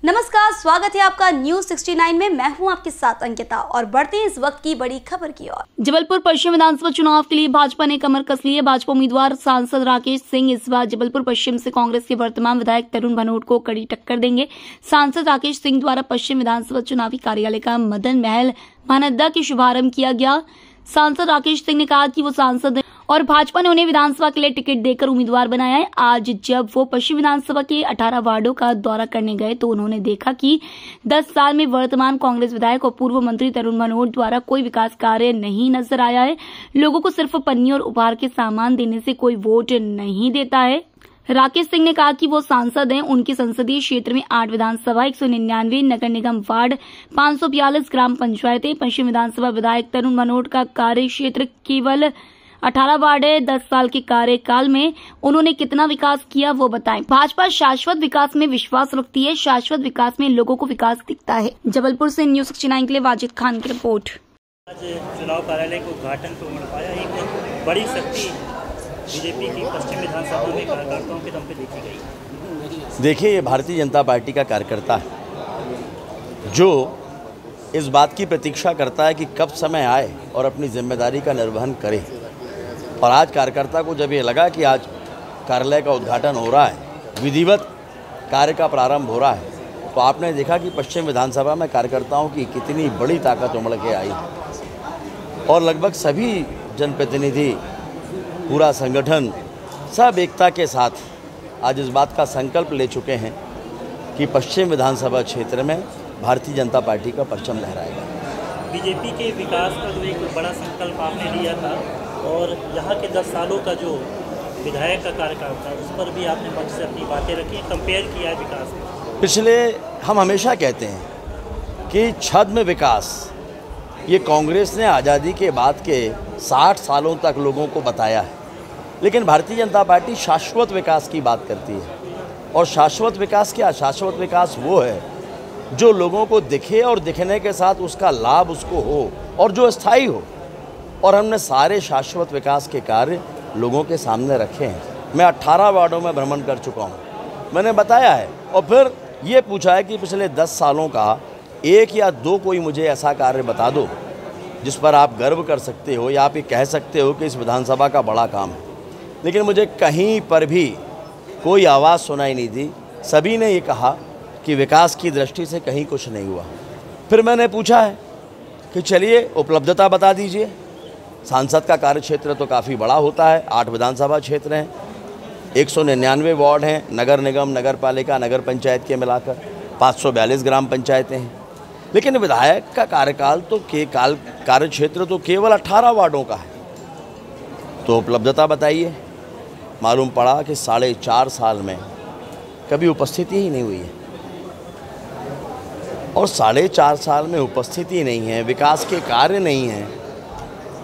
नमस्कार, स्वागत है आपका न्यूज 69 में। मैं हूं आपके साथ अंकिता और बढ़ते हैं इस वक्त की बड़ी खबर की ओर। जबलपुर पश्चिम विधानसभा चुनाव के लिए भाजपा ने कमर कस ली है। भाजपा उम्मीदवार सांसद राकेश सिंह इस बार जबलपुर पश्चिम से कांग्रेस के वर्तमान विधायक तरुण भनोट को कड़ी टक्कर देंगे। सांसद राकेश सिंह द्वारा पश्चिम विधानसभा चुनावी कार्यालय का मदन महल मानद्दा के शुभारंभ किया गया। सांसद राकेश सिंह ने कहा कि वो सांसद हैं और भाजपा ने उन्हें विधानसभा के लिए टिकट देकर उम्मीदवार बनाया है। आज जब वो पश्चिम विधानसभा के 18 वार्डों का दौरा करने गए तो उन्होंने देखा कि 10 साल में वर्तमान कांग्रेस विधायक और पूर्व मंत्री तरुण भनोट द्वारा कोई विकास कार्य नहीं नजर आया है। लोगों को सिर्फ पन्नी और उपहार के सामान देने से कोई वोट नहीं देता है। राकेश सिंह ने कहा कि वो सांसद हैं। उनके संसदीय क्षेत्र में 8 विधानसभा, 199 नगर निगम वार्ड, 542 ग्राम पंचायतें। पश्चिम विधानसभा विधायक तरुण भनोट का कार्य क्षेत्र केवल 18 वार्ड है। 10 साल के कार्यकाल में उन्होंने कितना विकास किया वो बताएं। भाजपा शाश्वत विकास में विश्वास रखती है। शाश्वत विकास में लोगों को विकास दिखता है। जबलपुर से न्यूज 69 के लिए वाजिद खान की रिपोर्ट। आज चुनाव कार्यालय को उद्घाटन को मिल पाया। एक बड़ी शक्ति बीजेपी की पश्चिम विधानसभा में कार्यकर्ताओं के दम पे देखी गई। देखिए, ये भारतीय जनता पार्टी का कार्यकर्ता है जो इस बात की प्रतीक्षा करता है कि कब समय आए और अपनी जिम्मेदारी का निर्वहन करे। और आज कार्यकर्ता को जब ये लगा कि आज कार्यालय का उद्घाटन हो रहा है, विधिवत कार्य का प्रारंभ हो रहा है, तो आपने देखा कि पश्चिम विधानसभा में कार्यकर्ताओं की कितनी बड़ी ताकत उमड़ के आई और लगभग सभी जनप्रतिनिधि, पूरा संगठन, सब एकता के साथ आज इस बात का संकल्प ले चुके हैं कि पश्चिम विधानसभा क्षेत्र में भारतीय जनता पार्टी का परचम लहराएगा। बीजेपी के विकास का जो एक बड़ा संकल्प आपने लिया था और यहाँ के 10 सालों का जो विधायक का कार्यकाल था उस पर भी आपने मंच से अपनी बातें रखी, कंपेयर किया है विकास में। पिछले हम हमेशा कहते हैं कि छद्म विकास ये कांग्रेस ने आज़ादी के बाद के 60 सालों तक लोगों को बताया है, लेकिन भारतीय जनता पार्टी शाश्वत विकास की बात करती है। और शाश्वत विकास क्या? शाश्वत विकास वो है जो लोगों को दिखे और दिखने के साथ उसका लाभ उसको हो और जो स्थायी हो। और हमने सारे शाश्वत विकास के कार्य लोगों के सामने रखे हैं। मैं 18 वार्डों में भ्रमण कर चुका हूँ, मैंने बताया है। और फिर ये पूछा है कि पिछले 10 सालों का 1 या 2 कोई मुझे ऐसा कार्य बता दो जिस पर आप गर्व कर सकते हो या आप ये कह सकते हो कि इस विधानसभा का बड़ा काम है। लेकिन मुझे कहीं पर भी कोई आवाज़ सुनाई नहीं दी। सभी ने ये कहा कि विकास की दृष्टि से कहीं कुछ नहीं हुआ। फिर मैंने पूछा है कि चलिए उपलब्धता बता दीजिए। सांसद का कार्यक्षेत्र तो काफ़ी बड़ा होता है, 8 विधानसभा क्षेत्र हैं, 199 वार्ड हैं, नगर निगम, नगर पालिका, नगर पंचायत के मिलाकर 542 ग्राम पंचायतें हैं। लेकिन विधायक का कार्यकाल तो कार्यक्षेत्र तो केवल 18 वार्डों का है। तो उपलब्धता बताइए। मालूम पड़ा कि 4.5 साल में कभी उपस्थिति ही नहीं हुई है। और 4.5 साल में उपस्थिति नहीं है, विकास के कार्य नहीं हैं,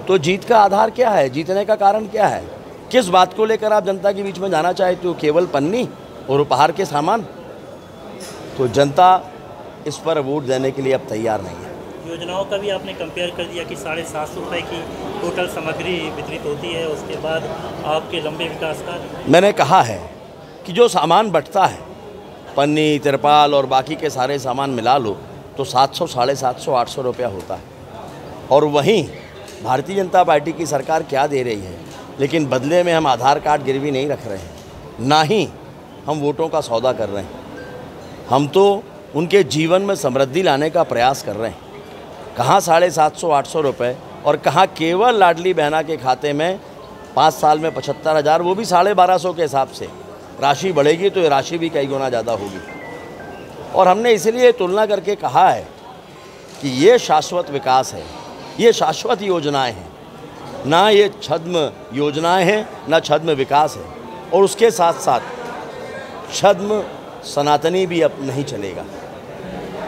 तो जीत का आधार क्या है? जीतने का कारण क्या है? किस बात को लेकर आप जनता के बीच में जाना चाहते हो? केवल पन्नी और उपहार के सामान? तो जनता इस पर वोट देने के लिए अब तैयार नहीं है। योजनाओं का भी आपने कंपेयर कर दिया कि 750 रुपये की टोटल सामग्री वितरित होती है, उसके बाद आपके लंबे विकास का। मैंने कहा है कि जो सामान बंटता है, पन्नी, तिरपाल और बाकी के सारे सामान मिला लो तो 700, 750, 800 रुपया होता है। और वहीं भारतीय जनता पार्टी की सरकार क्या दे रही है? लेकिन बदले में हम आधार कार्ड गिरवी नहीं रख रहे हैं, ना ही हम वोटों का सौदा कर रहे हैं। हम तो उनके जीवन में समृद्धि लाने का प्रयास कर रहे हैं। कहाँ 750, 800 रुपये और कहाँ केवल लाडली बहना के खाते में 5 साल में 75,000, वो भी 1250 के हिसाब से। राशि बढ़ेगी तो ये राशि भी कई गुना ज़्यादा होगी। और हमने इसलिए तुलना करके कहा है कि ये शाश्वत विकास है, ये शाश्वत योजनाएं हैं, ना ये छद्म योजनाएं हैं, ना छद्म विकास है। और उसके साथ साथ छद्म सनातनी भी अब नहीं चलेगा।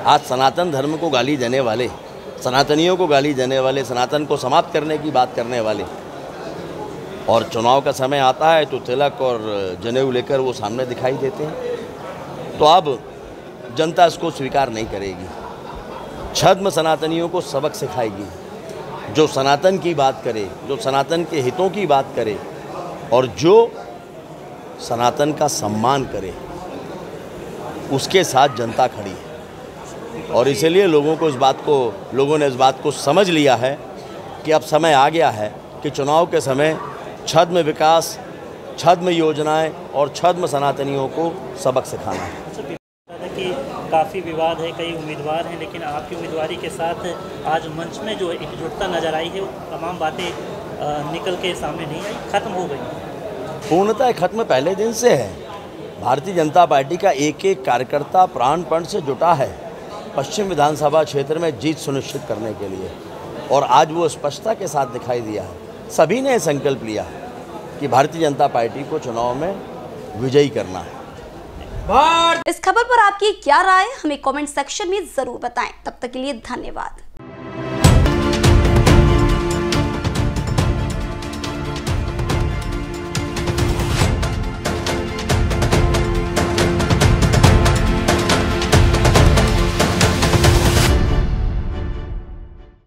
आज सनातन धर्म को गाली देने वाले, सनातनियों को गाली देने वाले, सनातन को समाप्त करने की बात करने वाले, और चुनाव का समय आता है तो तिलक और जनेऊ लेकर वो सामने दिखाई देते हैं। तो अब जनता इसको स्वीकार नहीं करेगी। छद्म सनातनियों को सबक सिखाएगी। जो सनातन की बात करे, जो सनातन के हितों की बात करे और जो सनातन का सम्मान करे, उसके साथ जनता खड़ी है। और इसीलिए लोगों ने इस बात को समझ लिया है कि अब समय आ गया है कि चुनाव के समय छद्म विकास, छद्म योजनाएं और छद्म सनातनियों को सबक सिखाना है। कि काफ़ी विवाद है, कई उम्मीदवार हैं, लेकिन आपकी उम्मीदवारी के साथ आज मंच में जो एकजुटता नजर आई है, वो तमाम बातें निकल के सामने नहीं आई, खत्म हो गई। पूर्णतः खत्म पहले दिन से है। भारतीय जनता पार्टी का एक एक कार्यकर्ता प्राणपण से जुटा है पश्चिम विधानसभा क्षेत्र में जीत सुनिश्चित करने के लिए, और आज वो स्पष्टता के साथ दिखाई दिया है। सभी ने संकल्प लिया है कि भारतीय जनता पार्टी को चुनाव में विजयी करना है। इस खबर पर आपकी क्या राय, हमें कमेंट सेक्शन में जरूर बताएं। तब तक के लिए धन्यवाद।